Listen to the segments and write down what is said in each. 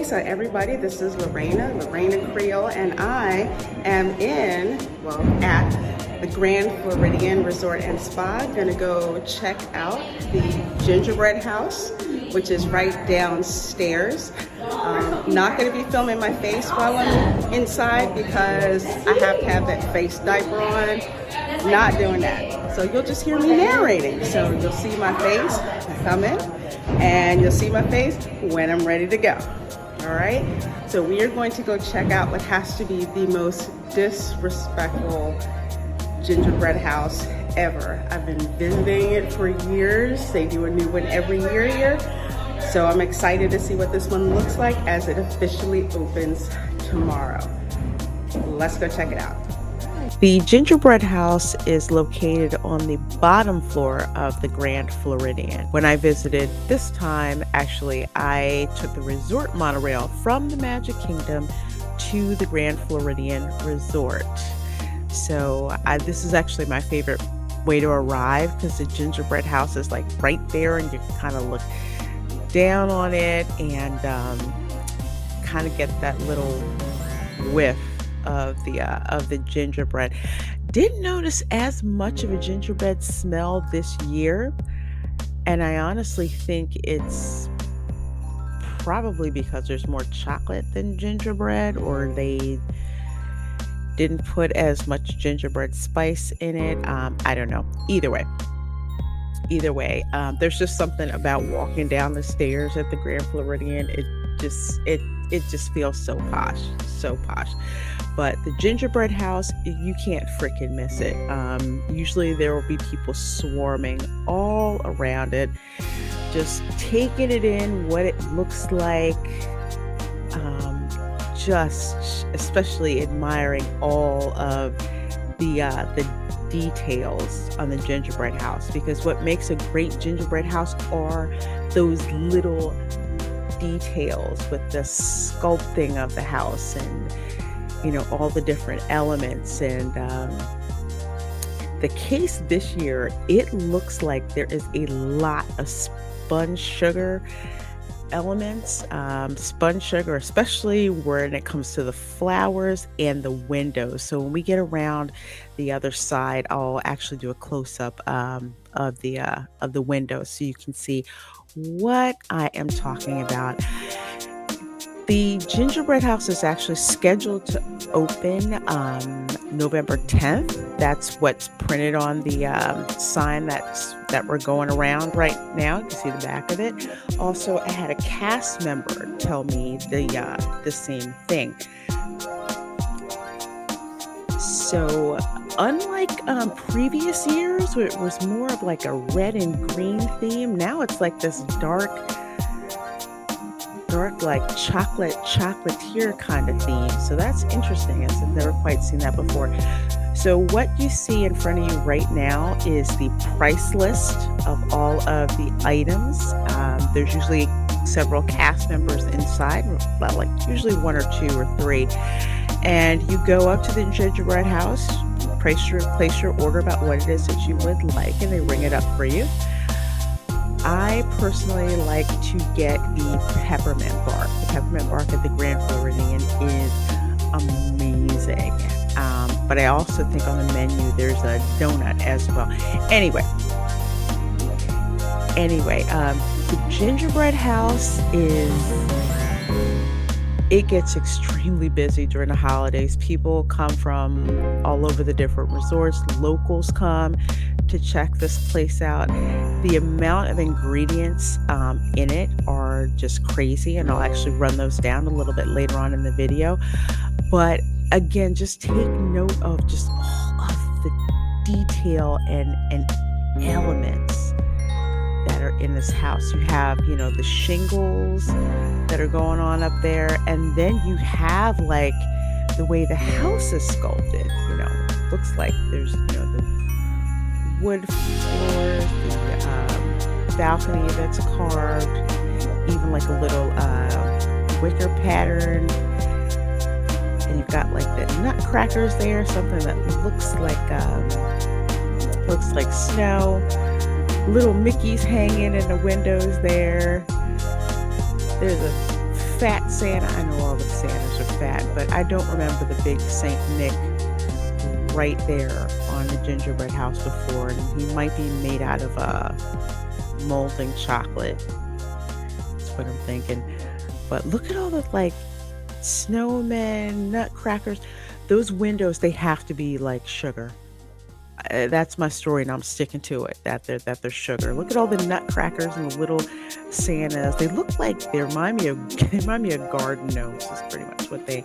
so everybody, this is Reina Creole, and I am at the Grand Floridian Resort and Spa. Gonna go check out the Gingerbread House, which is right downstairs. Not gonna be filming my face while I'm inside because I have to have that face diaper on. Not doing that. So you'll just hear me narrating. So you'll see my face come in, and you'll see my face when I'm ready to go. All right, so we are going to go check out what has to be the most disrespectful gingerbread house ever. I've been visiting it for years. They do a new one every year here. So I'm excited to see what this one looks like as it officially opens tomorrow. Let's go check it out. The Gingerbread House is located on the bottom floor of the Grand Floridian. When I visited this time, actually, I took the resort monorail from the Magic Kingdom to the Grand Floridian Resort. So this is actually my favorite way to arrive because the Gingerbread House is like right there, and you can kind of look down on it and kind of get that little whiff of the gingerbread. Didn't notice as much of a gingerbread smell this year, and I honestly think it's probably because there's more chocolate than gingerbread, or they didn't put as much gingerbread spice in it. I don't know. Either way, there's just something about walking down the stairs at the Grand Floridian. It just feels so posh. But the Gingerbread House, you can't freaking miss it. Usually there will be people swarming all around it, just taking it in, what it looks like, just especially admiring all of the details on the Gingerbread House, because what makes a great gingerbread house are those little details with the sculpting of the house, and all the different elements. And the case this year, it looks like there is a lot of spun sugar elements, especially when it comes to the flowers and the windows. So when we get around the other side, I'll actually do a close-up of the windows so you can see what I am talking about. The Gingerbread House is actually scheduled to open November 10th. That's what's printed on the sign that we're going around right now. You can see the back of it. Also, I had a cast member tell me the same thing. So, unlike previous years, where it was more of like a red and green theme, now it's like this dark like chocolatier kind of theme. So that's interesting. I've never quite seen that before. So what you see in front of you right now is the price list of all of the items. There's usually several cast members inside, like usually one or two or three. And you go up to the Gingerbread House, place your order about what it is that you would like, and they ring it up for you. I personally like to get the peppermint bark. The peppermint bark at the Grand Floridian is amazing. But I also think on the menu there's a donut as well. Anyway, the Gingerbread House it gets extremely busy during the holidays. People come from all over the different resorts. Locals come to check this place out. The amount of ingredients in it are just crazy, and I'll actually run those down a little bit later on in the video. But again, just take note of just all of the detail and elements that are in this house. You have, the shingles that are going on up there, and then you have like the way the house is sculpted. Looks like there's the wood floors, the balcony that's carved, even like a little wicker pattern, and you've got like the nutcrackers there, something that looks like snow. Little Mickeys hanging in the windows there. There's a fat Santa. I know all the Santas are fat, but I don't remember the big Saint Nick right there on the gingerbread house before. And he might be made out of molding chocolate. That's what I'm thinking. But look at all the like snowmen, nutcrackers. Those windows, they have to be like sugar. That's my story, and I'm sticking to it. That they're sugar. Look at all the nutcrackers and the little Santas. They look like they remind me of garden gnomes. Is pretty much what they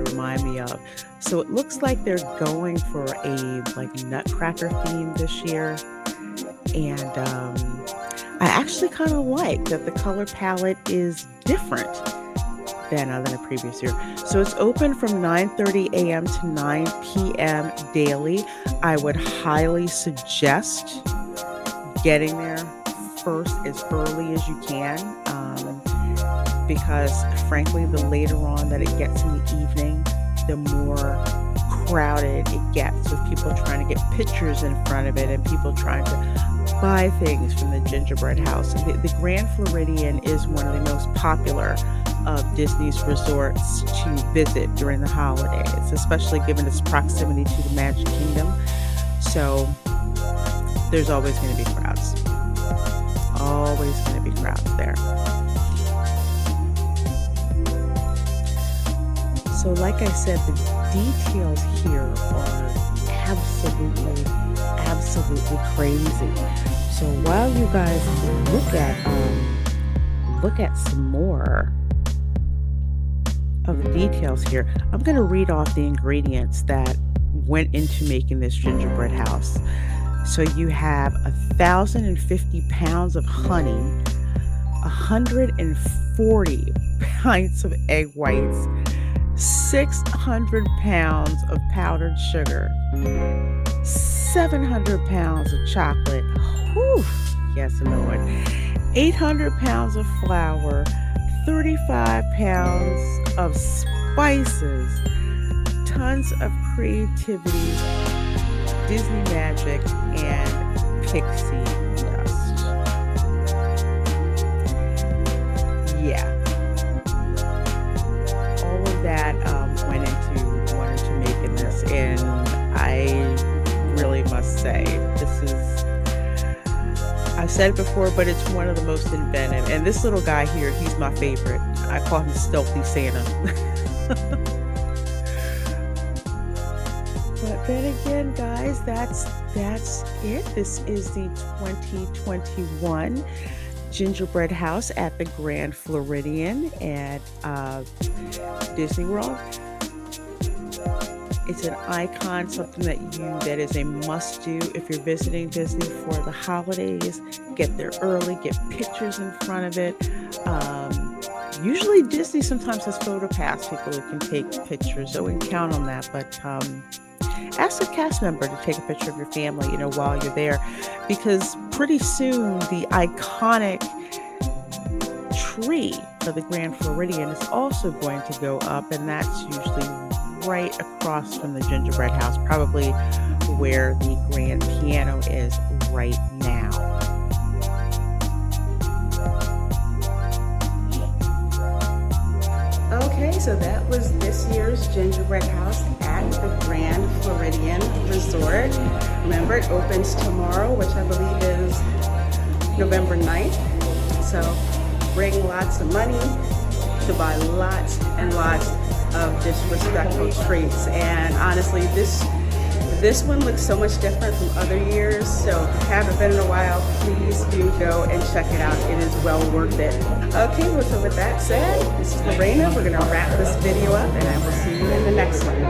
remind me of. So it looks like they're going for a like nutcracker theme this year, and I actually kind of like that the color palette is different than a previous year. So it's open from 9:30 a.m. to 9 p.m. daily. I would highly suggest getting there first as early as you can, because frankly, the later on that it gets in the evening, the more crowded it gets, with people trying to get pictures in front of it and people trying to buy things from the gingerbread house. The Grand Floridian is one of the most popular of Disney's resorts to visit during the holidays, especially given its proximity to the Magic Kingdom. So there's always going to be crowds. Always going to be crowds there. So like I said, the details here are absolutely crazy. So while you guys look at some more of the details here, I'm going to read off the ingredients that went into making this gingerbread house. So you have 1,050 pounds of honey, 140 pints of egg whites, 600 pounds of powdered sugar, 700 pounds of chocolate, whew, yes Lord, 800 pounds of flour, 35 pounds of spices, tons of creativity, Disney magic, and pixie dust. Yeah. All of that went into making this, and I really must say, I've said it before, but it's one of the most inventive. And this little guy here, he's my favorite. I call him Stealthy Santa. But then again, guys, that's it. This is the 2021 Gingerbread House at the Grand Floridian at Disney World. It's an icon, something that is a must-do if you're visiting Disney for the holidays. Get there early, get pictures in front of it. Usually Disney sometimes has photo pass people who can take pictures, so we can count on that. But ask a cast member to take a picture of your family, while you're there, because pretty soon the iconic tree of the Grand Floridian is also going to go up, and that's usually right across from the gingerbread house, probably where the grand piano is right now. Okay, so that was this year's gingerbread house at the Grand Floridian Resort. Remember, it opens tomorrow, which I believe is November 9th. So bring lots of money to buy lots and lots of disrespectful treats. And honestly, this one looks so much different from other years. So if you haven't been in a while, please do go and check it out. It is well worth it. Okay, well, so with that said, this is Reina. We're going to wrap this video up, and I will see you in the next one.